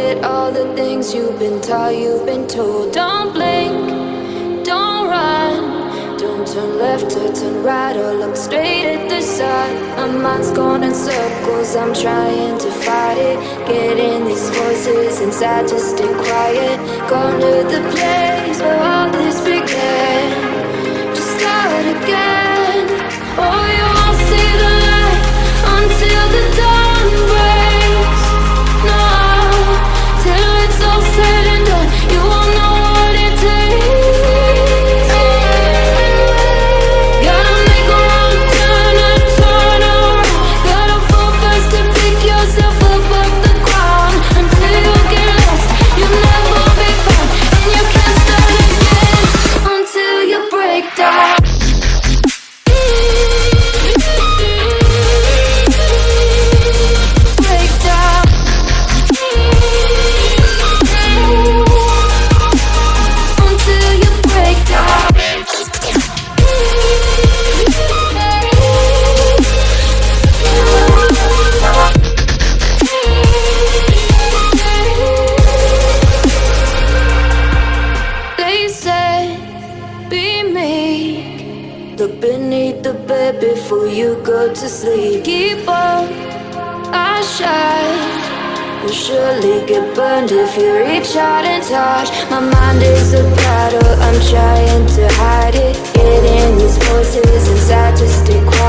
forget all the things you've been taught, you've been told. Don't blink, don't run, don't turn left or turn right or look straight at the sun. My mind's going in circles, I'm trying to fight it. Getting these voices inside to stay quiet. Going to the place where all this began. Just start again. Oh, you won't see the light until the dawn breaks. No, till it's all said and done, you won't know what it takes. Gotta make a wrong turn and turn around. Gotta fall fast to pick yourself up off the ground. Until you get lost, you'll never be found. And you can't start again until you break down. Look beneath the bed before you go to sleep. Keep on, I shine. You'll surely get burned if you reach out and touch. My mind is a battle, I'm trying to hide it. Getting these voices inside to stay quiet.